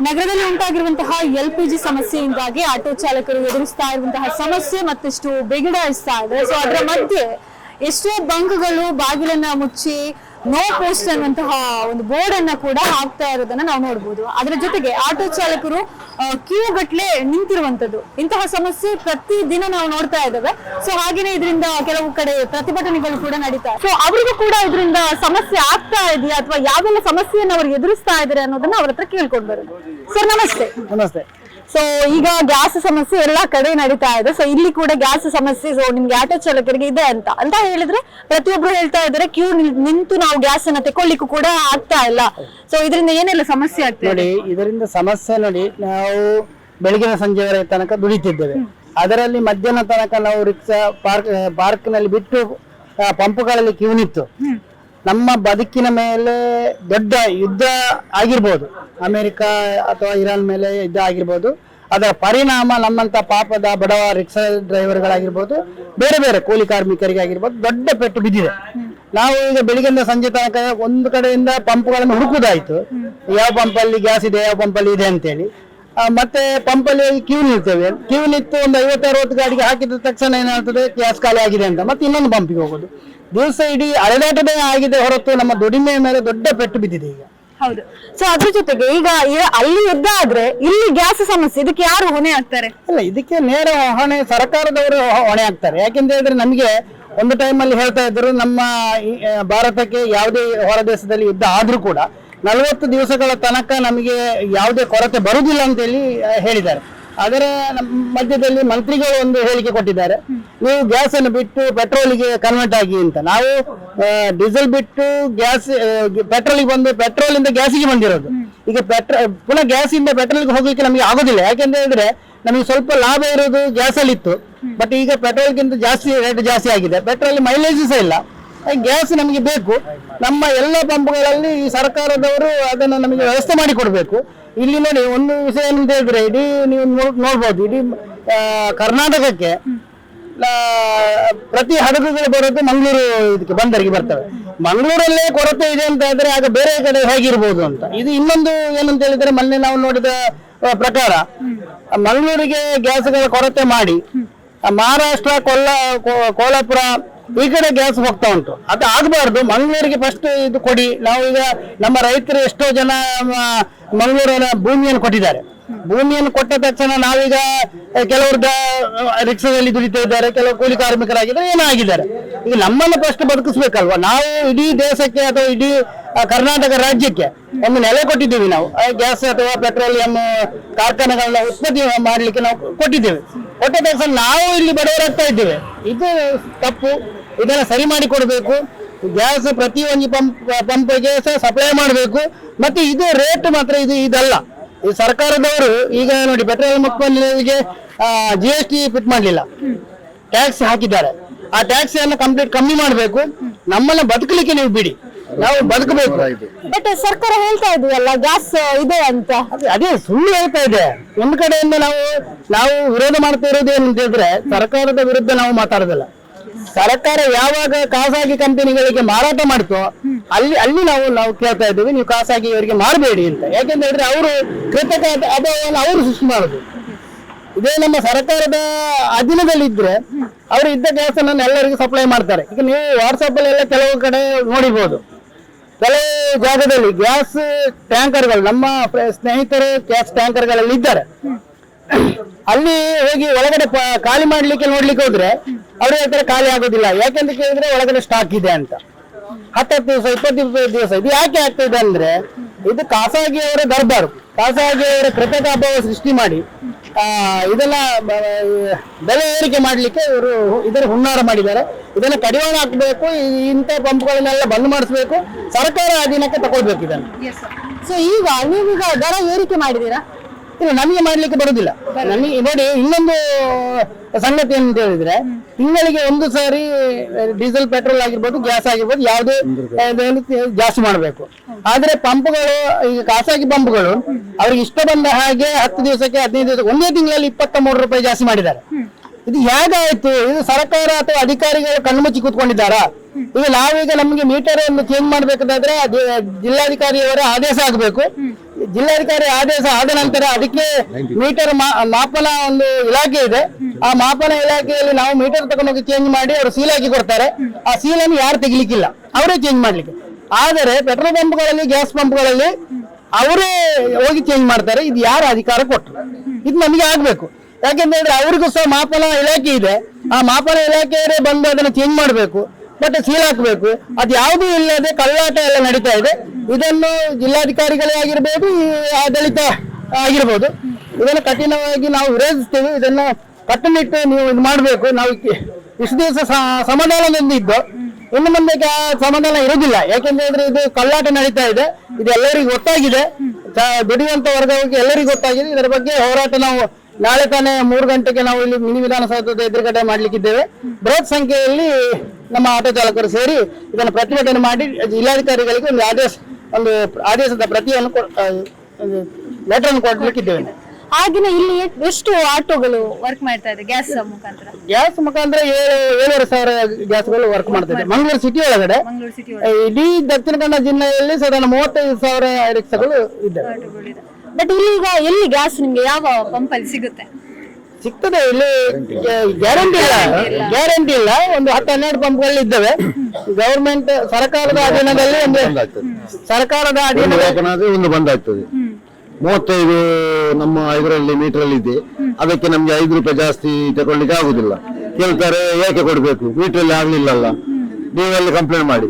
ನಗರದಲ್ಲಿ ಉಂಟಾಗಿರುವಂತಹ LPG ಸಮಸ್ಯೆಯಿಂದಾಗಿ auto ಚಾಲಕರು ಎದುರಿಸ್ತಾ ಇರುವಂತಹ ಸಮಸ್ಯೆ ಮತ್ತಷ್ಟು ಬಿಗಡಾಯಿಸ್ತಾ ಇದೆ. ಸೊ ಅದರ ಮಧ್ಯೆ ಎಷ್ಟೋ ಬಂಕ್ಗಳು ಬಾಗಿಲನ್ನ ಮುಚ್ಚಿ ನೋ ಪೋಸ್ಟ್ ಅನ್ನುವಂತಹ ಒಂದು ಬೋರ್ಡ್ ಅನ್ನ ಕೂಡ ಹಾಕ್ತಾ ಇರೋದನ್ನ ನಾವು ನೋಡಬಹುದು. ಅದರ ಜೊತೆಗೆ ಆಟೋ ಚಾಲಕರು ಕ್ಯೂ ಗಟ್ಲೆ ನಿಂತಿರುವಂತದ್ದು, ಇಂತಹ ಸಮಸ್ಯೆ ಪ್ರತಿದಿನ ನಾವು ನೋಡ್ತಾ ಇದ್ದೇವೆ. ಸೊ ಹಾಗೇನೆ ಇದರಿಂದ ಕೆಲವು ಕಡೆ ಪ್ರತಿಭಟನೆಗಳು ಕೂಡ ನಡೀತಾ ಇದೆ. ಸೊ ಅವರಿಗೂ ಕೂಡ ಇದರಿಂದ ಸಮಸ್ಯೆ ಆಗ್ತಾ ಇದೆಯಾ ಅಥವಾ ಯಾವೆಲ್ಲ ಸಮಸ್ಯೆಯನ್ನು ಅವರು ಎದುರಿಸ್ತಾ ಇದ್ದಾರೆ ಅನ್ನೋದನ್ನ ಅವ್ರ ಹತ್ರ ಕೇಳ್ಕೊಂಡು ಬರೋದು. ಸರ್ ನಮಸ್ತೆ. ನಮಸ್ತೆ. ಸೊ ಈಗ ಗ್ಯಾಸ್ ಸಮಸ್ಯೆ ಎಲ್ಲಾ ಕಡೆ ನಡೀತಾ ಇದೆ. ಸೊ ಇಲ್ಲಿ ಕೂಡ ಗ್ಯಾಸ್ ಸಮಸ್ಯೆ ಸೊ ನಿಮ್ಗೆ ಆಟೋ ಚಾಲಕರಿಗೆ ಇದೆ ಅಂತ ಹೇಳಿದ್ರೆ ಪ್ರತಿಯೊಬ್ರು ಹೇಳ್ತಾ ಇದ್ದಾರೆ ಕ್ಯೂ ನಿಂತು ನಾವು ಗ್ಯಾಸ್ ಅನ್ನ ತಕೊಳ್ಳಿಕ್ಕೂ ಕೂಡ ಆಗ್ತಾ ಇಲ್ಲ. ಸೊ ಇದರಿಂದ ಏನೆಲ್ಲ ಸಮಸ್ಯೆ ಆಗ್ತದೆ ನೋಡಿ. ಇದರಿಂದ ಸಮಸ್ಯೆ ನೋಡಿ, ನಾವು ಬೆಳಗಿನ ಸಂಜೆವರೆಗೆ ತನಕ ದುಡಿತಿದ್ದೇವೆ. ಅದರಲ್ಲಿ ಮಧ್ಯಾಹ್ನ ತನಕ ನಾವು ರಿಕ್ಷಾ ಪಾರ್ಕ್ ನಲ್ಲಿ ಬಿಟ್ಟು ಪಂಪ್ಗಳಲ್ಲಿ ಕ್ಯೂ ನಿಂತು ನಮ್ಮ ಬದುಕಿನ ಮೇಲೆ ದೊಡ್ಡ ಯುದ್ಧ ಆಗಿರ್ಬೋದು, ಅಮೆರಿಕ ಅಥವಾ ಇರಾನ್ ಮೇಲೆ ಯುದ್ಧ ಆಗಿರ್ಬೋದು. ಅದರ ಪರಿಣಾಮ ನಮ್ಮಂತ ಪಾಪದ ಬಡವ ರಿಕ್ಷಾ ಡ್ರೈವರ್ಗಳಾಗಿರ್ಬೋದು, ಬೇರೆ ಬೇರೆ ಕೂಲಿ ಕಾರ್ಮಿಕರಿಗೆ ಆಗಿರ್ಬೋದು ದೊಡ್ಡ ಪೆಟ್ಟು ಬಿದ್ದಿದೆ. ನಾವು ಈಗ ಬೆಳಿಗ್ಗೆಯಿಂದ ಸಂಜೆ ತನಕ ಒಂದು ಕಡೆಯಿಂದ ಪಂಪ್ಗಳನ್ನು ಹುಡುಕುದಾಯ್ತು, ಯಾವ ಪಂಪಲ್ಲಿ ಗ್ಯಾಸ್ ಇದೆ, ಯಾವ ಪಂಪಲ್ಲಿ ಇದೆ ಅಂತೇಳಿ. ಮತ್ತೆ ಪಂಪಲ್ಲಿ ಕ್ಯೂ ನಿಲ್ತೇವೆ. ಕ್ಯೂ ನಿಂತು ಒಂದು 50-60 ಗಾಡಿಗೆ ಹಾಕಿದ ತಕ್ಷಣ ಏನಾಗ್ತದೆ, ಗ್ಯಾಸ್ ಖಾಲಿ ಆಗಿದೆ ಅಂತ ಮತ್ತೆ ಇನ್ನೊಂದು ಪಂಪಿಗೆ ಹೋಗೋದು. ದಿವಸ ಇಡೀ ಅಲೆದಾಟದೇ ಆಗಿದೆ ಹೊರತು ನಮ್ಮ ದುಡಿಮೆಯ ಮೇಲೆ ದೊಡ್ಡ ಪೆಟ್ಟು ಬಿದ್ದಿದೆ ಈಗ. ಹೌದು. ಸೊ ಅದ್ರ ಜೊತೆಗೆ ಈಗ ಅಲ್ಲಿ ಯುದ್ಧ ಆದ್ರೆ ಇಲ್ಲಿ ಗ್ಯಾಸ್ ಸಮಸ್ಯೆ, ಇದಕ್ಕೆ ಯಾರು ಹೊಣೆ ಆಗ್ತಾರೆ? ಅಲ್ಲ, ಇದಕ್ಕೆ ನೇರ ಹೊಣೆ ಸರ್ಕಾರದವರು ಹೊಣೆ ಆಗ್ತಾರೆ. ಯಾಕೆಂತ ಹೇಳಿದ್ರೆ ನಮಗೆ ಒಂದು ಟೈಮಲ್ಲಿ ಹೇಳ್ತಾ ಇದ್ರು, ನಮ್ಮ ಭಾರತಕ್ಕೆ ಯಾವುದೇ ಹೊರ ದೇಶದಲ್ಲಿ ಯುದ್ಧ ಆದ್ರೂ ಕೂಡ 40 ದಿವಸಗಳ ತನಕ ನಮಗೆ ಯಾವುದೇ ಕೊರತೆ ಬರುವುದಿಲ್ಲ ಅಂತೇಳಿ ಹೇಳಿದ್ದಾರೆ. ಅದರ ಮಧ್ಯದಲ್ಲಿ ಮಂತ್ರಿಗಳು ಒಂದು ಹೇಳಿಕೆ ಕೊಟ್ಟಿದ್ದಾರೆ, ನೀವು ಗ್ಯಾಸ್ ಅನ್ನು ಬಿಟ್ಟು ಪೆಟ್ರೋಲಿಗೆ ಕನ್ವರ್ಟ್ ಆಗಿ ಅಂತ. ನಾವು ಡೀಸೆಲ್ ಬಿಟ್ಟು ಪೆಟ್ರೋಲಿಗೆ ಬಂದು ಪೆಟ್ರೋಲ್ ಇಂದ ಗ್ಯಾಸಿಗೆ ಬಂದಿರೋದು. ಈಗ ಪುನಃ ಗ್ಯಾಸ್ ಇಂದ ಪೆಟ್ರೋಲ್ಗೆ ಹೋಗ್ಲಿಕ್ಕೆ ನಮಗೆ ಆಗೋದಿಲ್ಲ. ಯಾಕೆಂತ ಹೇಳಿದ್ರೆ ನಮಗೆ ಸ್ವಲ್ಪ ಲಾಭ ಇರೋದು ಗ್ಯಾಸ್ ಅಲ್ಲಿ ಇತ್ತು, ಬಟ್ ಈಗ ಪೆಟ್ರೋಲ್ಗಿಂತ ಜಾಸ್ತಿ ರೇಟ್ ಜಾಸ್ತಿ ಆಗಿದೆ. ಪೆಟ್ರೋಲ್ ಮೈಲೇಜ್ ಸಹ ಇಲ್ಲ, ಗ್ಯಾಸ್ ನಮಗೆ ಬೇಕು. ನಮ್ಮ ಎಲ್ಲ ಪಂಪ್ಗಳಲ್ಲಿ ಈ ಸರ್ಕಾರದವರು ಅದನ್ನು ನಮಗೆ ವ್ಯವಸ್ಥೆ ಮಾಡಿ ಕೊಡಬೇಕು. ಇಲ್ಲಿ ನೋಡಿ, ಒಂದು ವಿಷಯ ಏನಂತ ಹೇಳಿದ್ರೆ, ಇಡೀ ನೀವು ನೋಡ್ಬೋದು, ಇಡೀ ಕರ್ನಾಟಕಕ್ಕೆ ಪ್ರತಿ ಹಡಗುಗಳು ಬರೋದು ಮಂಗಳೂರು ಇದಕ್ಕೆ ಬಂದರಿಗೆ ಬರ್ತವೆ. ಮಂಗಳೂರಲ್ಲೇ ಕೊರತೆ ಇದೆ ಅಂತ ಹೇಳಿದ್ರೆ ಆಗ ಬೇರೆ ಕಡೆ ಹೇಗಿರ್ಬೋದು ಅಂತ. ಇದು ಇನ್ನೊಂದು ಏನಂತ ಹೇಳಿದ್ರೆ, ಮೊನ್ನೆ ನಾವು ನೋಡಿದ ಪ್ರಕಾರ ಮಂಗಳೂರಿಗೆ ಗ್ಯಾಸ್ಗಳ ಕೊರತೆ ಮಾಡಿ ಮಹಾರಾಷ್ಟ್ರ, ಕೋಲ್ಹಾಪುರ ಈ ಕಡೆ ಗ್ಯಾಸ್ ಹೋಗ್ತಾ ಉಂಟು. ಅದು ಆಗಬಾರ್ದು. ಮಂಗಳೂರಿಗೆ ಫಸ್ಟ್ ಇದು ಕೊಡಿ. ನಾವು ಈಗ ನಮ್ಮ ರೈತರು ಎಷ್ಟೋ ಜನ ಮಂಗಳೂರಿನ ಭೂಮಿಯನ್ನು ಕೊಟ್ಟಿದ್ದಾರೆ. ಭೂಮಿಯನ್ನು ಕೊಟ್ಟ ತಕ್ಷಣ ನಾವೀಗ ಕೆಲವ್ರದ ರಿಕ್ಷಾದಲ್ಲಿ ದುಡಿತಾ ಇದ್ದಾರೆ, ಕೆಲವು ಕೂಲಿ ಕಾರ್ಮಿಕರಾಗಿದ್ದಾರೆ, ಏನಾಗಿದ್ದಾರೆ. ಈಗ ನಮ್ಮನ್ನು ಫಸ್ಟ್ ಬದುಕಿಸ್ಬೇಕಲ್ವಾ. ನಾವು ಇಡೀ ದೇಶಕ್ಕೆ ಅಥವಾ ಇಡೀ ಕರ್ನಾಟಕ ರಾಜ್ಯಕ್ಕೆ ಒಂದು ನೆಲೆ ಕೊಟ್ಟಿದ್ದೀವಿ. ನಾವು ಗ್ಯಾಸ್ ಅಥವಾ ಪೆಟ್ರೋಲಿಯಂ ಕಾರ್ಖಾನೆಗಳನ್ನ ಉತ್ಪತ್ತಿ ಮಾಡ್ಲಿಕ್ಕೆ ನಾವು ಕೊಟ್ಟಿದ್ದೇವೆ. ಕೊಟ್ಟ ತಕ್ಷಣ ನಾವು ಇಲ್ಲಿ ಬಡವರಾಗ್ತಾ ಇದ್ದೇವೆ. ಇದು ತಪ್ಪು. ಇದನ್ನ ಸರಿ ಮಾಡಿ ಕೊಡಬೇಕು. ಗ್ಯಾಸ್ ಪ್ರತಿಯೊಂದು ಪಂಪ್ಗೆ ಸಪ್ಲೈ ಮಾಡಬೇಕು. ಮತ್ತೆ ಇದು ರೇಟ್ ಮಾತ್ರ ಇದಲ್ಲ. ಈ ಸರ್ಕಾರದವರು ಈಗ ನೋಡಿ, ಪೆಟ್ರೋಲ್ ಮುಖ್ಯಮಂತ್ರಿಗೆ GST ಫಿಟ್ ಮಾಡಲಿಲ್ಲ, ಟ್ಯಾಕ್ಸ್ ಹಾಕಿದ್ದಾರೆ. ಆ ಟ್ಯಾಕ್ಸ್ ಅನ್ನು ಕಂಪ್ಲೀಟ್ ಕಮ್ಮಿ ಮಾಡಬೇಕು. ನಮ್ಮನ್ನ ಬದುಕಲಿಕ್ಕೆ ನೀವು ಬಿಡಿ, ನಾವು ಬದುಕಬೇಕು. ಬಟ್ ಸರ್ಕಾರ ಹೇಳ್ತಾ ಇದೆಯಲ್ಲ ಗ್ಯಾಸ್ ಇದೆ ಅಂತ. ಅದೇ ಸುಳ್ಳು ಹೇಳ್ತಾ ಇದೆ. ಒಂದು ಕಡೆಯಿಂದ ನಾವು ವಿರೋಧ ಮಾಡ್ತಾ ಇರೋದು ಏನಂತ ಹೇಳಿದ್ರೆ, ಸರ್ಕಾರದ ವಿರುದ್ಧ ನಾವು ಮಾತಾಡೋದಿಲ್ಲ. ಸರ್ಕಾರ ಯಾವಾಗ ಖಾಸಗಿ ಕಂಪನಿಗಳಿಗೆ ಮಾರಾಟ ಮಾಡ್ತೋ ಅಲ್ಲಿ ನಾವು ಕೇಳ್ತಾ ಇದ್ದೀವಿ, ನೀವು ಖಾಸಗಿ ಅವರಿಗೆ ಮಾಡಬೇಡಿ ಅಂತ. ಯಾಕೆಂತ ಹೇಳಿದ್ರೆ ಅವರು ಕೃತಕ ಅಭಾವವನ್ನು ಅವರು ಸೃಷ್ಟಿ ಮಾಡುದು. ಇದೇ ನಮ್ಮ ಸರ್ಕಾರದ ಅಧೀನದಲ್ಲಿ ಇದ್ರೆ ಅವರು ಇದ್ದ ಗ್ಯಾಸ್ ಅನ್ನು ಎಲ್ಲರಿಗೂ ಸಪ್ಲೈ ಮಾಡ್ತಾರೆ. ಈಗ ನೀವು ವಾಟ್ಸಪ್ ಅಲ್ಲಿ ಎಲ್ಲ ಕೆಲವು ಕಡೆ ನೋಡಿರ್ಬೋದು, ಕೆಲವು ಜಾಗದಲ್ಲಿ ಗ್ಯಾಸ್ ಟ್ಯಾಂಕರ್ಗಳು, ನಮ್ಮ ಸ್ನೇಹಿತರು ಗ್ಯಾಸ್ ಟ್ಯಾಂಕರ್ಗಳಲ್ಲಿ ಇದ್ದಾರೆ. ಅಲ್ಲಿ ಹೋಗಿ ಒಳಗಡೆ ಖಾಲಿ ಮಾಡ್ಲಿಕ್ಕೆ ನೋಡ್ಲಿಕ್ಕೆ ಹೋದ್ರೆ ಅವ್ರು ಹೇಳ್ತಾರೆ ಖಾಲಿ ಆಗೋದಿಲ್ಲ. ಯಾಕೆಂತ ಕೇಳಿದ್ರೆ ಒಳಗಡೆ ಸ್ಟಾಕ್ ಇದೆ ಅಂತ. 10 ದಿವಸ 20 ದಿವಸ. ಇದು ಯಾಕೆ ಆಗ್ತದೆ ಅಂದ್ರೆ, ಇದು ಖಾಸಗಿಯವರ ದರ್ಬಾರು, ಖಾಸಗಿಯವರ ಕೃತಕ ಅಭಾವ ಸೃಷ್ಟಿ ಮಾಡಿ ಇದೆಲ್ಲ ಬೆಲೆ ಏರಿಕೆ ಮಾಡ್ಲಿಕ್ಕೆ ಇವರು ಇದರ ಹುನ್ನಾರ ಮಾಡಿದ್ದಾರೆ. ಇದನ್ನ ಕಡಿವಾಣ ಹಾಕಬೇಕು. ಇಂಥ ಪಂಪ್ಗಳನ್ನೆಲ್ಲ ಬಂದ್ ಮಾಡಿಸ್ಬೇಕು. ಸರ್ಕಾರ ಅಧೀನಕ್ಕೆ ತಗೊಳ್ಬೇಕು ಇದನ್ನು. ಸೊ ಈಗ ನೀವೀಗ ದರ ಏರಿಕೆ ಮಾಡಿದೀರಾ? ಇಲ್ಲ, ನಮಗೆ ಮಾಡ್ಲಿಕ್ಕೆ ಬರುದಿಲ್ಲ. ನಮಗೆ ನೋಡಿ, ಇನ್ನೊಂದು ಸಂಗತಿ ಅಂತ ಹೇಳಿದ್ರೆ, ತಿಂಗಳಿಗೆ ಒಂದು ಸಾರಿ ಡೀಸೆಲ್ ಪೆಟ್ರೋಲ್ ಆಗಿರ್ಬೋದು, ಗ್ಯಾಸ್ ಆಗಿರ್ಬೋದು, ಯಾವುದೇ ಜಾಸ್ತಿ ಮಾಡಬೇಕು. ಆದ್ರೆ ಪಂಪ್ಗಳು, ಈಗ ಖಾಸಗಿ ಪಂಪ್ಗಳು ಅವ್ರಿಗೆ ಇಷ್ಟ ಬಂದ ಹಾಗೆ 10 ದಿವಸಕ್ಕೆ 15 ದಿವಸ, ಒಂದೇ ತಿಂಗಳಲ್ಲಿ 23 ರೂಪಾಯಿ ಜಾಸ್ತಿ ಮಾಡಿದ್ದಾರೆ. ಇದು ಹೇಗಾಯ್ತು? ಇದು ಸರ್ಕಾರ ಅಥವಾ ಅಧಿಕಾರಿಗಳು ಕಣ್ಮುಚ್ಚಿ ಕೂತ್ಕೊಂಡಿದ್ದಾರಾ? ಈಗ ನಾವೀಗ ನಮಗೆ ಮೀಟರ್ ಅನ್ನು ಚೇಂಜ್ ಮಾಡ್ಬೇಕಾದ್ರೆ ಜಿಲ್ಲಾಧಿಕಾರಿಯವರ ಆದೇಶ ಆಗಬೇಕು. ಜಿಲ್ಲಾಧಿಕಾರಿ ಆದೇಶ ಆದ ನಂತರ ಅದಕ್ಕೆ ಮೀಟರ್ ಮಾಪನ ಒಂದು ಇಲಾಖೆ ಇದೆ. ಆ ಮಾಪನ ಇಲಾಖೆಯಲ್ಲಿ ನಾವು ಮೀಟರ್ ತಗೊಂಡೋಗಿ ಚೇಂಜ್ ಮಾಡಿ ಅವರು ಸೀಲ್ ಹಾಕಿ ಕೊಡ್ತಾರೆ. ಆ ಸೀಲನ್ನು ಯಾರು ತೆಗಿಲಿಕ್ಕಿಲ್ಲ, ಅವರೇ ಚೇಂಜ್ ಮಾಡ್ಲಿಕ್ಕೆ. ಆದರೆ ಪೆಟ್ರೋಲ್ ಪಂಪ್ಗಳಲ್ಲಿ, ಗ್ಯಾಸ್ ಪಂಪ್ಗಳಲ್ಲಿ ಅವರೇ ಹೋಗಿ ಚೇಂಜ್ ಮಾಡ್ತಾರೆ. ಇದು ಯಾರು ಅಧಿಕಾರ ಕೊಟ್ಟರು? ಇದು ನಮಗೆ ಆಗ್ಬೇಕು. ಯಾಕೆಂದ್ರೆ ಅವ್ರಿಗೂ ಸಹ ಮಾಪನ ಇಲಾಖೆ ಇದೆ. ಆ ಮಾಪನ ಇಲಾಖೆಯವರೇ ಬಂದು ಅದನ್ನು ಚೇಂಜ್ ಮಾಡಬೇಕು, ಮತ್ತೆ ಸೀಲ್ ಹಾಕಬೇಕು. ಅದು ಯಾವುದೂ ಇಲ್ಲದೆ ಕಳ್ಳಾಟ ಎಲ್ಲ ನಡೀತಾ ಇದೆ. ಇದನ್ನು ಜಿಲ್ಲಾಧಿಕಾರಿಗಳೇ ಆಗಿರ್ಬೋದು, ಈ ಆಡಳಿತ ಆಗಿರ್ಬೋದು, ಇದನ್ನು ಕಠಿಣವಾಗಿ ನಾವು ವಿರೋಧಿಸ್ತೇವೆ. ಇದನ್ನು ಕಟ್ಟುನಿಟ್ಟು ನೀವು ಇದು ಮಾಡಬೇಕು. ನಾವು ಇಷ್ಟು ದಿವಸ ಸಮಾಧಾನದಿಂದ ಇದ್ದು, ಇನ್ನು ಮುಂದೆ ಸಮಾಧಾನ ಇರುವುದಿಲ್ಲ. ಯಾಕೆಂದ್ರೆ ಇದು ಕಳ್ಳಾಟ ನಡೀತಾ ಇದೆ. ಇದು ಎಲ್ಲರಿಗೂ ಗೊತ್ತಾಗಿದೆ, ದುಡಿಯುವಂತ ವರ್ಗಕ್ಕೆ ಎಲ್ಲರಿಗೂ ಗೊತ್ತಾಗಿದೆ. ಇದರ ಬಗ್ಗೆ ಹೋರಾಟ ನಾವು ನಾಳೆ ತಾನೇ 3 ಗಂಟೆಗೆ ನಾವು ಇಲ್ಲಿ ಮಿನಿ ವಿಧಾನಸೌಧದ ಎದುರುಗಡೆ ಮಾಡ್ಲಿಕ್ಕಿದ್ದೇವೆ. ಬೃಹತ್ ಸಂಖ್ಯೆಯಲ್ಲಿ ನಮ್ಮ ಆಟೋ ಚಾಲಕರು ಸೇರಿ ಇದನ್ನು ಪ್ರತಿಭಟನೆ ಮಾಡಿ ಜಿಲ್ಲಾಧಿಕಾರಿಗಳಿಗೆ ಒಂದು ಆದೇಶದ ಪ್ರತಿಯನ್ನು ಲೆಟರ್ ಅನ್ನು ಕೊಡ್ಲಿಕ್ಕಿದ್ದೇವೆ. ಆಗಿನ ಇಲ್ಲಿ ಎಷ್ಟು ಆಟೋಗಳು ವರ್ಕ್ ಮಾಡ್ತಾ ಇದೆ ಗ್ಯಾಸ್ ಮುಖಾಂತರ? ಗ್ಯಾಸ್ ಮುಖಾಂತರ 7,500 ಗ್ಯಾಸ್ಗಳು ವರ್ಕ್ ಮಾಡ್ತಿದೆ ಮಂಗಳೂರು ಸಿಟಿ ಒಳಗಡೆ. ಇಡೀ ದಕ್ಷಿಣ ಕನ್ನಡ ಜಿಲ್ಲೆಯಲ್ಲಿ ಸಾಧಾರಣ 35,000 ರಿಕ್ಷಾಗಳು ಇದ್ದಾವೆ. ಬಟ್ ಇಲ್ಲಿ ಈಗ ಎಲ್ಲಿ ಗ್ಯಾಸ್ ನಿಮ್ಗೆ ಯಾವ ಪಂಪ್ ಅಲ್ಲಿ ಸಿಗುತ್ತೆ? ಸಿಗ್ತದೆ, ಇಲ್ಲಿ ಗ್ಯಾರಂಟಿ ಇಲ್ಲ. ಒಂದು 10-12 ಪಂಪ್ಗಳು ಇದ್ದಾವೆ. ಗವರ್ಮೆಂಟ್ ಸರ್ಕಾರದ ಅಧೀನದಲ್ಲಿ ಒಂದು ಬಂದ್ ಆಗ್ತದೆ. 35 ನಮ್ಮ ಇದರಲ್ಲಿ ಮೀಟರ್ ಅಲ್ಲಿ ಇದೆ. ಅದಕ್ಕೆ ನಮ್ಗೆ 5 ರೂಪಾಯಿ ಜಾಸ್ತಿ ತಗೊಳ್ಳಿಕ್ಕೆ ಆಗುದಿಲ್ಲ. ಕೇಳ್ತಾರೆ, ಏಕೆ ಕೊಡ್ಬೇಕು, ಮೀಟರ್ ಅಲ್ಲಿ ಆಗ್ಲಿಲ್ಲಲ್ಲ, ನೀವೆಲ್ಲ ಕಂಪ್ಲೇಂಟ್ ಮಾಡಿ.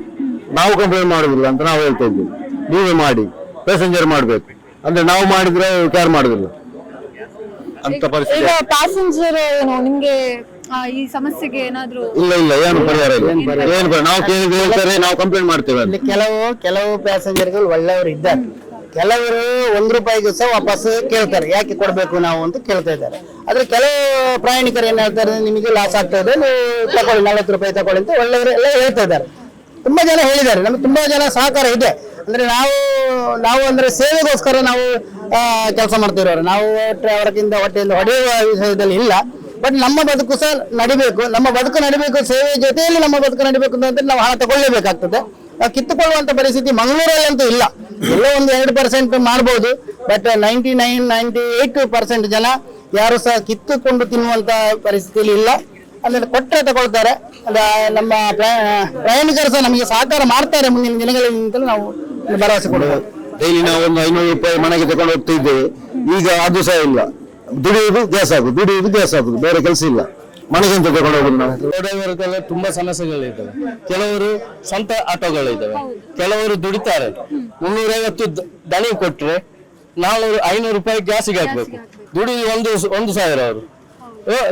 ನಾವು ಕಂಪ್ಲೇಂಟ್ ಮಾಡುದಿಲ್ಲ ಅಂತ ನಾವು ಹೇಳ್ತಾ ಇದ್ದೀವಿ. ನೀವೇ ಮಾಡಿ, ಪ್ಯಾಸೆಂಜರ್ ಮಾಡ್ಬೇಕು ಅಂದ್ರೆ ನಾವು ಮಾಡಿದ್ರೆ ಕೇರ್ ಮಾಡುದಿಲ್ಲ ಅಂತ ಪರಿಸ್ಥಿತಿ. ಈಗ ಪ್ಯಾಸೆಂಜರ್ ಏನು ನಿಮ್ಗೆ ಈ ಸಮಸ್ಯೆಗೆ ಏನಾದ್ರು? ಇಲ್ಲ ಏನು ಪರಿಹಾರ ಇಲ್ಲ. ನಾವು ಕೇಳಿದ್ರೆ ಹೇಳ್ತಾರೆ, ನಾವು ಕಂಪ್ಲೇಂಟ್ ಮಾಡ್ತೇವೆ. ಕೆಲವು ಪ್ಯಾಸೆಂಜರ್ಗಳು ಒಳ್ಳೆಯವರು ಇದ್ದಾರೆ. ಕೆಲವರು 1 ರೂಪಾಯಿಗೂ ಸಹ ವಾಪಸ್ ಕೇಳ್ತಾರೆ, ಯಾಕೆ ಕೊಡ್ಬೇಕು ನಾವು ಅಂತ ಕೇಳ್ತಾ ಇದ್ದಾರೆ. ಆದ್ರೆ ಕೆಲವು ಪ್ರಯಾಣಿಕರು ಏನ್ ಹೇಳ್ತಾರೆ, ನಿಮಗೆ ಲಾಸ್ ಆಗ್ತಾ ಇದೆ, ನೀವು ತಗೊಳ್ಳಿ 40 ರೂಪಾಯಿ ತಗೊಳ್ಳಿ ಅಂತ ಒಳ್ಳೆಯವರು ಎಲ್ಲ ಹೇಳ್ತಾ ಇದ್ದಾರೆ. ತುಂಬಾ ಜನ ಹೇಳಿದ್ದಾರೆ, ನಮ್ಗೆ ತುಂಬಾ ಜನ ಸಹಕಾರ ಇದೆ. ಅಂದ್ರೆ ನಾವು ಅಂದ್ರೆ ಸೇವೆಗೋಸ್ಕರ ನಾವು ಕೆಲಸ ಮಾಡ್ತಿರೋರು. ನಾವು ಹೊಟ್ಟೆಯಿಂದ ಹೊಡೆಯುವ ವಿಷಯದಲ್ಲಿ ಇಲ್ಲ. ಬಟ್ ನಮ್ಮ ಬದುಕು ಸಹ ನಡಿಬೇಕು, ನಮ್ಮ ಬದುಕು ನಡಿಬೇಕು, ಸೇವೆ ಜೊತೆಯಲ್ಲಿ ನಮ್ಮ ಬದುಕು ನಡಿಬೇಕು ಅಂತ ನಾವು ಹಣ ತಗೊಳ್ಳೇಬೇಕಾಗ್ತದೆ. ನಾವು ಕಿತ್ತುಕೊಳ್ಳುವಂತ ಪರಿಸ್ಥಿತಿ ಮಂಗಳೂರಲ್ಲಂತೂ ಇಲ್ಲ. ಎಲ್ಲೋ ಒಂದು 2% ಮಾಡ್ಬೋದು. ಬಟ್ 98% ಜನ ಯಾರು ಸಹ ಕಿತ್ತುಕೊಂಡು ತಿನ್ನುವಂತ ಪರಿಸ್ಥಿತಿಯಲ್ಲಿ ಇಲ್ಲ. ಅಂದ್ರೆ ಕೊಟ್ಟರೆ ತಗೊಳ್ತಾರೆ. ನಮ್ಮ ಪ್ರಯಾಣಿಕರು ಸಹ ನಮಗೆ ಸಹಕಾರ ಮಾಡ್ತಾರೆ ಮುಂದಿನ ದಿನಗಳಲ್ಲಿ ಅಂತಲೂ ನಾವು ಭರವಸೆ ಕೊಡಬಹುದು. ಡೈಲಿ ನಾವು ಒಂದು 500 ರೂಪಾಯಿ ಮನೆಗೆ ತಗೊಂಡು ಹೋಗ್ತಾ ಇದ್ದೇವೆ. ಈಗ ಅದು ಸಹ ಇಲ್ಲ. ದುಡಿಯುವುದು ಗ್ಯಾಸ್ ಆಗುದು, ಬೇರೆ ಕೆಲಸ ಇಲ್ಲ. ಮನೆಗೆ ಅಂತ ತಗೊಂಡು ಹೋಗುದು ನಾವು. ಡ್ರೈವರ್ಗೆಲ್ಲ ತುಂಬಾ ಸಮಸ್ಯೆಗಳಿದ್ದಾವೆ. ಕೆಲವರು ಸ್ವಂತ ಆಟೋಗಳಿದ್ದಾವೆ, ಕೆಲವರು ದುಡಿತಾರೆ. 350 ದಣಿ ಕೊಟ್ರೆ 400-500 ರೂಪಾಯಿ ಗ್ಯಾಸಿಗೆ ಹಾಕ್ಬೇಕು. ದುಡಿದು 1,000 ಅವರು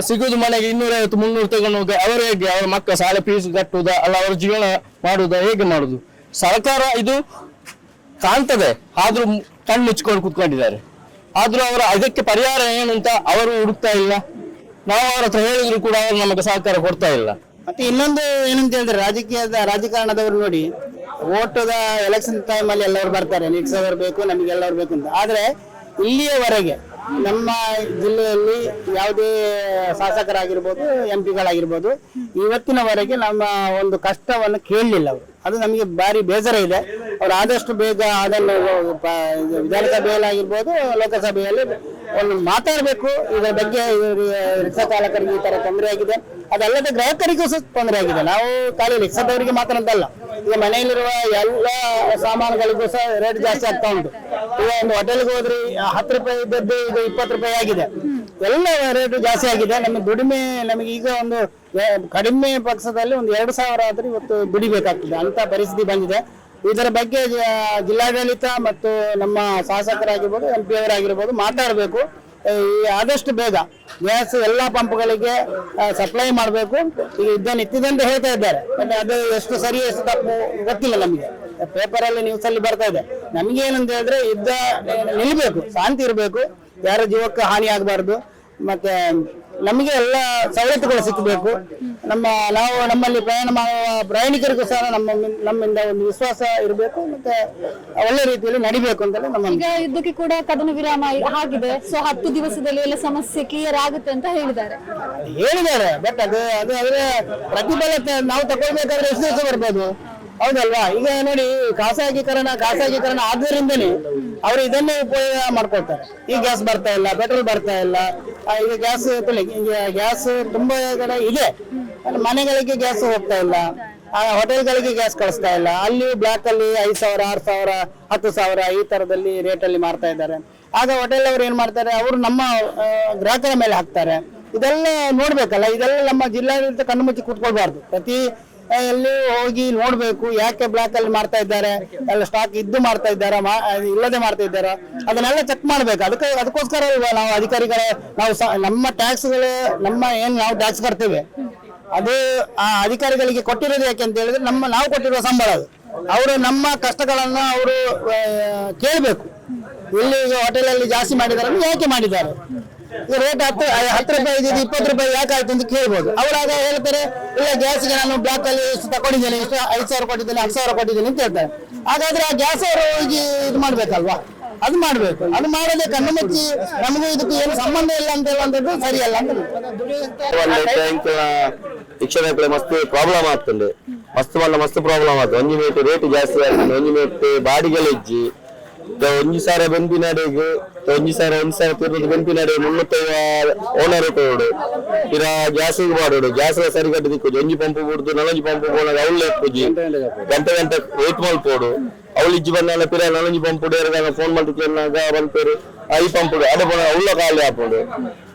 ಸಿಗುದು ಮನೆಗೆ 250-300 ತಗೊಂಡು ಹೋಗಿ ಅವರು ಹೇಗೆ ಅವ್ರ ಮಕ್ಕಳ ಶಾಲೆ ಫೀಸ್ ಕಟ್ಟುವುದಾ ಅಲ್ಲ ಅವ್ರ ಜೀವನ ಮಾಡುವುದಾ, ಹೇಗೆ ಮಾಡುದು? ಸರ್ಕಾರ ಇದು ಕಾಣ್ತದೆ, ಆದ್ರೂ ಕಣ್ಣು ಮುಚ್ಕೊಂಡು ಕುತ್ಕೊಂಡಿದ್ದಾರೆ. ಆದ್ರೂ ಅವರು ಅದಕ್ಕೆ ಪರಿಹಾರ ಏನು ಅಂತ ಅವರು ಹುಡುಕ್ತಾ ಇಲ್ಲ. ನಾವು ಅವ್ರ ಹತ್ರ ಹೇಳಿದ್ರು ಕೂಡ ಅವರು ನಮಗೆ ಸಹಕಾರ ಕೊಡ್ತಾ ಇಲ್ಲ. ಮತ್ತೆ ಇನ್ನೊಂದು ಏನಂತ ಹೇಳಿದ್ರೆ, ರಾಜಕಾರಣದವರು ನೋಡಿ, ಓಟದ ಎಲೆಕ್ಷನ್ ಟೈಮ್ ಅಲ್ಲಿ ಎಲ್ಲರೂ ಬರ್ತಾರೆ, ನಿಲ್ಸೋರು ಬೇಕು, ನಮಗೆ ಎಲ್ಲರೂ ಬೇಕು ಅಂತ. ಆದ್ರೆ ಇಲ್ಲಿಯವರೆಗೆ ನಮ್ಮ ಜಿಲ್ಲೆಯಲ್ಲಿ ಯಾವುದೇ ಶಾಸಕರಾಗಿರ್ಬೋದು, MP ಗಳಾಗಿರ್ಬೋದು, ಇವತ್ತಿನವರೆಗೆ ನಮ್ಮ ಒಂದು ಕಷ್ಟವನ್ನು ಕೇಳಲಿಲ್ಲ ಅವರು. ಅದು ನಮಗೆ ಭಾರಿ ಬೇಸರ ಇದೆ. ಅವ್ರು ಆದಷ್ಟು ಬೇಗ ಅದನ್ನು ವಿಧಾನಸಭೆಯಲ್ಲಿ ಆಗಿರ್ಬೋದು, ಲೋಕಸಭೆಯಲ್ಲಿ ಒಂದು ಮಾತಾಡಬೇಕು. ಇದರ ಬಗ್ಗೆ ರಿಕ್ಷಾ ಚಾಲಕರಿಗೆ ಈ ತರ ತೊಂದರೆ ಆಗಿದೆ, ಅದಲ್ಲದೆ ಗ್ರಾಹಕರಿಗೂ ಸಹ ತೊಂದರೆ ಆಗಿದೆ. ನಾವು ಖಾಲಿ ರಿಕ್ಷಾದವರಿಗೆ ಮಾತಾಡೋದಲ್ಲ, ಈಗ ಮನೆಯಲ್ಲಿರುವ ಎಲ್ಲ ಸಾಮಾನುಗಳಿಗೂ ಸಹ ರೇಟ್ ಜಾಸ್ತಿ ಆಗ್ತಾ ಉಂಟು. ಈಗ ಒಂದು ಹೋಟೆಲ್ಗೆ ಹೋದ್ರಿ 10 ರೂಪಾಯಿ ಇದ್ದದ್ದು ಈಗ 20 ರೂಪಾಯಿ ಆಗಿದೆ. ಎಲ್ಲ ರೇಟ್ ಜಾಸ್ತಿ ಆಗಿದೆ. ನಮ್ಮ ದುಡಿಮೆ ನಮಗೆ ಈಗ ಒಂದು ಕಡಿಮೆ ಪಕ್ಷದಲ್ಲಿ ಒಂದು 2,000 ಆದ್ರೂ ಇವತ್ತು ದುಡಿಬೇಕಾಗ್ತದೆ ಅಂತ ಪರಿಸ್ಥಿತಿ ಬಂದಿದೆ. ಇದರ ಬಗ್ಗೆ ಜಿಲ್ಲಾಡಳಿತ ಮತ್ತು ನಮ್ಮ ಶಾಸಕರಾಗಿರ್ಬೋದು, MP ಅವರಾಗಿರ್ಬೋದು ಮಾತಾಡಬೇಕು. ಆದಷ್ಟು ಬೇಗ ಗ್ಯಾಸ್ ಎಲ್ಲ ಪಂಪ್ಗಳಿಗೆ ಸಪ್ಲೈ ಮಾಡಬೇಕು. ಈಗ ಇದನ್ನು ಇತ್ತಿದಂತೆ ಹೇಳ್ತಾ ಇದ್ದಾರೆ, ಅದು ಎಷ್ಟು ಸರಿ ಎಷ್ಟು ತಪ್ಪು ಗೊತ್ತಿಲ್ಲ ನಮಗೆ. ಪೇಪರಲ್ಲಿ ನ್ಯೂಸ್ ಅಲ್ಲಿ ಬರ್ತಾ ಇದೆ. ನಮ್ಗೆ ಏನಂತ ಹೇಳಿದ್ರೆ ಯುದ್ಧ ನಿಲ್ಬೇಕು, ಶಾಂತಿ ಇರಬೇಕು, ಯಾರ ಜೀವಕ್ಕೆ ಹಾನಿ ಆಗಬಾರ್ದು. ಮತ್ತೆ ನಮಗೆ ಎಲ್ಲ ಸವಲತ್ತುಗಳು ಸಿಕ್ಕಬೇಕು. ನಾವು ನಮ್ಮಲ್ಲಿ ಪ್ರಯಾಣ ಮಾಡುವ ಪ್ರಯಾಣಿಕರಿಗೂ ಸಹ ನಮ್ಮಿಂದ ಒಂದು ವಿಶ್ವಾಸ ಇರಬೇಕು, ಮತ್ತೆ ಒಳ್ಳೆ ರೀತಿಯಲ್ಲಿ ನಡಿಬೇಕು ಅಂತಲೇ ನಮ್ಮ. ಈಗ ಯುದ್ಧಕ್ಕೆ ಕೂಡ ಕದನ ವಿರಾಮ ಆಗಿದೆ. ಸೊ 10 ದಿವಸದಲ್ಲಿ ಎಲ್ಲ ಸಮಸ್ಯೆ ಕ್ಲಿಯರ್ ಆಗುತ್ತೆ ಅಂತ ಹೇಳಿದ್ದಾರೆ. ಬಟ್ ಅದು ಅದರ ಪ್ರತಿಫಲ ನಾವು ತಗೊಳ್ಬೇಕಾದ್ರೆ ಎಷ್ಟು ದಿವಸ ಬರ್ಬೋದು? ಹೌದಲ್ವಾ? ಈಗ ನೋಡಿ ಖಾಸಗೀಕರಣ ಆದ್ದರಿಂದನೇ ಅವರು ಇದನ್ನೇ ಉಪಯೋಗ ಮಾಡ್ಕೊಳ್ತಾರೆ. ಈಗ ಗ್ಯಾಸ್ ಬರ್ತಾ ಇಲ್ಲ, ಪೆಟ್ರೋಲ್ ಬರ್ತಾ ಇಲ್ಲ. ಈಗ ಗ್ಯಾಸ್ ತುಂಬಾ ಕಡೆ ಇದೆ, ಮನೆಗಳಿಗೆ ಗ್ಯಾಸ್ ಹೋಗ್ತಾ ಇಲ್ಲ, ಹೋಟೆಲ್ಗಳಿಗೆ ಗ್ಯಾಸ್ ಕಳಿಸ್ತಾ ಇಲ್ಲ. ಅಲ್ಲಿ ಬ್ಲಾಕ್ ಅಲ್ಲಿ 5,000, 6,000, 10,000 ಈ ತರದಲ್ಲಿ ರೇಟ್ ಅಲ್ಲಿ ಮಾರ್ತಾ ಇದ್ದಾರೆ. ಆಗ ಹೋಟೆಲ್ ಅವರು ಏನ್ ಮಾಡ್ತಾರೆ, ಅವರು ನಮ್ಮ ಗ್ರಾಹಕರ ಮೇಲೆ ಹಾಕ್ತಾರೆ. ಇದೆಲ್ಲ ನೋಡ್ಬೇಕಲ್ಲ, ಇದೆಲ್ಲ ನಮ್ಮ ಜಿಲ್ಲಾಡಳಿತ ಕಣ್ಣು ಮುಚ್ಚಿ ಕೂತ್ಕೊಳ್ಬಾರ್ದು. ಪ್ರತಿ ಎಲ್ಲಿ ಹೋಗಿ ನೋಡ್ಬೇಕು, ಯಾಕೆ ಬ್ಲಾಕ್ ಅಲ್ಲಿ ಮಾಡ್ತಾ ಇದ್ದಾರೆ, ಎಲ್ಲ ಸ್ಟಾಕ್ ಇದ್ದು ಮಾಡ್ತಾ ಇದ್ದಾರ, ಇಲ್ಲದೆ ಮಾಡ್ತಾ ಇದ್ದಾರ, ಅದನ್ನೆಲ್ಲ ಚೆಕ್ ಮಾಡ್ಬೇಕು. ಅದಕ್ಕೋಸ್ಕರ ನಾವು ಅಧಿಕಾರಿಗಳ ನಮ್ಮ ಟ್ಯಾಕ್ಸ್ಗಳು, ನಾವು ಟ್ಯಾಕ್ಸ್ ಕಟ್ತೇವೆ, ಅದು ಆ ಅಧಿಕಾರಿಗಳಿಗೆ ಕೊಟ್ಟಿರೋದು ಯಾಕೆ ಅಂತ ಹೇಳಿದ್ರೆ ನಾವು ಕೊಟ್ಟಿರುವ ಸಂಬಳ ಅದು. ಅವರು ನಮ್ಮ ಕಷ್ಟಗಳನ್ನ ಅವರು ಕೇಳಬೇಕು. ಇಲ್ಲಿ ಹೋಟೆಲ್ ಅಲ್ಲಿ ಜಾಸ್ತಿ ಮಾಡಿದ್ದಾರೆ, ಯಾಕೆ ಮಾಡಿದ್ದಾರೆ, ರೇಟ್ 10 ರೂಪಾಯಿ ಇದ್ದು 20 ರೂಪಾಯಿ ಯಾಕೆ ಆಯ್ತು ಅಂತ ಕೇಳ್ಬೋದು. ಅವರಾಗ ಹೇಳ್ತಾರೆ, ಇಲ್ಲ ಗ್ಯಾಸ್ಗೆ ನಾನು ಬ್ಲಾಕ್ ಅಲ್ಲಿ ಇಷ್ಟು ತಗೊಂಡಿದ್ದೇನೆ, ಇಷ್ಟು 5,000 ಕೊಟ್ಟಿದ್ದೇನೆ, 10,000 ಕೊಟ್ಟಿದ್ದೇನೆ ಅಂತ ಹೇಳ್ತಾರೆ. ಹಾಗಾದ್ರೆ ಆ ಗ್ಯಾಸ್ ಅವರು ಹೋಗಿ ಇದು ಮಾಡ್ಬೇಕಲ್ವಾ? ಅದು ಮಾಡ್ಬೇಕು. ಅದು ಮಾಡದೆ ಕಣ್ಣು ಮುಚ್ಚಿ ನಮಗೂ ಇದಕ್ಕೂ ಏನು ಸಂಬಂಧ ಇಲ್ಲ ಅಂತ ಹೇಳುವಂಥದ್ದು ಸರಿಯಲ್ಲ ಅಂತ. ಶಿಕ್ಷಣಕ್ಕೆ ಮಸ್ತ್ ಪ್ರಾಬ್ಲಮ್ ಆಗ್ತದೆ, ಮಸ್ತ್ ಪ್ರಾಬ್ಲಮ್ ಆಗ್ತದೆ. ಒಂಜಿ ಮೇಟ್ ರೇಟ್ ಜಾಸ್ತಿ ಆಗ್ತದೆ, ಒಂಜಿ ಮೇಟ್ ಬಾಡಿಗೆಲ್ಲ ಇಜ್ಜಿ ಒಂಜಿ ಸಾರ ಬೆಂಪಿನಡೆಗೆ ಒಂಜಿ ಸಾರ ತಿರುವುದು ಬೆಂಪಿನಡೆ 350 ಓನರ್ ಕೊಡು ಇರ ಗ್ಯಾಸ್ ಮಾಡೋಡು. ಗ್ಯಾಸ್ ಸರಿ ಕಟ್ಟಿ ದಿಕ್ಕುದು, ಒಂಜಿ ಪಂಪ್ ಬಿಡುದು 4 ಪಂಪ್ ಬೋನಾಗ ಅವಳು ಎಪ್ಪುಜಿ ಗಂಟೆ ವೇಟ್ ಮಾಡ್ಕೋಡು. ಅವಳು ಇಜ್ಜಿ ಬಂದಾಗ ಪಿರ 4 ಪಂಪ್ ಹುಡಿಯಾಗ ಫೋನ್ ಮಾಡ್ತಿದ್ದಾಗ ಬಂತೇರು ಈ ಪಂಪ್ ಅಡೆ ಬೋನ ಅವಳ ಖಾಲಿ ಹಾಕೊಂಡು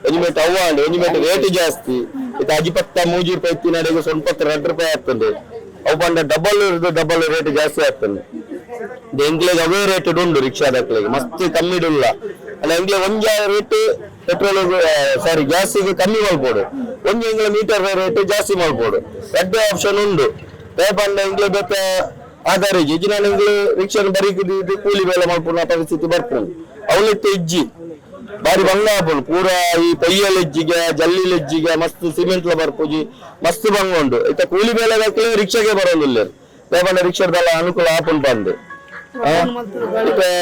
ಒಂಜಿ ಮೇಟ್ ಅವ್ವಾಂಡು. ಒಂಜಿ ಮೇಟ್ ರೇಟ್ ಜಾಸ್ತಿ ಇದು 23 ರೂಪಾಯಿ ಇತ್ತಿನಡೆಗೆ ಸ್ವಲ್ಪ 2 ರೂಪಾಯಿ ಆಗ್ತದೆ. ಅವು ಬಂದ ಡಬಲ್ ರೇಟ್ ಜಾಸ್ತಿ ಆಗ್ತದೆ. ಎಂಗ್ಲಿಗೆ ಅವೇ ರೇಟ್ ಉಂಟು ರಿಕ್ಷಾದಕ್ಲಿಗೆ ಮಸ್ತ್ ಕಮ್ಮಿ ಇಲ್ಲ. ಎಂಗ್ಲೆ ಒಂಜ ರೇಟ್ ಪೆಟ್ರೋಲ್ ಗ್ಯಾಸಿಗೆ ಕಮ್ಮಿ ಮಾಡ್ಬೋದು, ಒಂಜಿ ಎಂಗ್ಲ ಮೀಟರ್ ರೇಟ್ ಜಾಸ್ತಿ ಮಾಡ್ಬೋದು. ಎರಡು ಆಪ್ಷನ್ ಉಂಟು. ಪೇಪರ್ ಎಂಗ್ಲೆ ಬೇಕ ಆಧಾರ ಇಜ್ಜಿ ನಾನು ಎಂಗ್ಲು ರಿಕ್ಷಾ ಬರೀಕಿದ್ದು ಕೂಲಿ ಬೇಲೆ ಮಾಡ್ಕೊಂಡು ಪರಿಸ್ಥಿತಿ ಬರ್ತದೆ. ಅವಳಿತ್ತು ಇಜ್ಜಿ ಬಾರಿ ಬಂಗ ಹಾಪುಂಡು ಪೂರ ಈ ಪೊಯ್ಯಲ್ ಹೆಜ್ಜಿಗೆ ಜಲ್ಲಿಲ್ ಹೆಜ್ಜಿಗೆ ಮಸ್ತ್ ಸಿಮೆಂಟ್ ಬರ್ಪುಜಿ ಮಸ್ತ್ ಬಂಗ ಉಂಟು. ಇತ್ತ ಕೂಲಿ ಬೇಲೆ ರಿಕ್ಷಾಗೆ ಬರೋದಿಲ್ಲ. ಪೇಪರ್ ರಿಕ್ಷಾದಲ್ಲ ಅನುಕೂಲ ಹಾಪುಂಡು ಬಂದು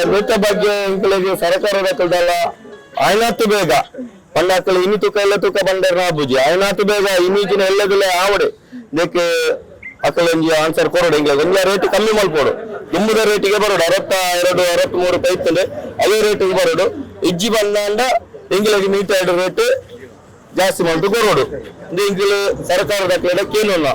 ನೃತ್ಯ ಬಗ್ಗೆ ಇಂಕಲಿಗೆ ಸರ್ಕಾರದ ಆಯ್ನಾತು ಬೇಗ ಪಂಡಾಕಲು ಇನಿ ತೂಕ ಎಲ್ಲ ತೂಕ ಬಂದರೆ ಆಬುಜಿ ಆಯ್ನಾತು ಬೇಗ ಇಮೀಜಿನ ಎಲ್ಲದಲ್ಲ ಆವಡೆ ಇದಕ್ಕೆ ಅಕ್ಕಲಂಜಿ ಆನ್ಸರ್ ಕೊರೋಡು ಹಿಂಗೆ ಎಲ್ಲ ರೇಟ್ ಕಮ್ಮಿ ಮಾಡ್ಕೊಡು. ದುಂಬುದ ರೇಟಿಗೆ ಬರೋಡು 62, 63 ರೂಪಾಯಿ ಇರ್ತದೆ, ಅದೇ ರೇಟಿಗೆ ಬರೋಡು. ಇಜ್ಜಿ ಬಂದ ಇಂಗ್ಲಿಗೆ ಮೀಟರ್ ರೇಟ್ ಜಾಸ್ತಿ ಮಾಡ್ತು ಕೊರೋಡು. ಇದು ಇಂಗ್ಲಿ ಸರ್ಕಾರದ ಕೇಳೋಣ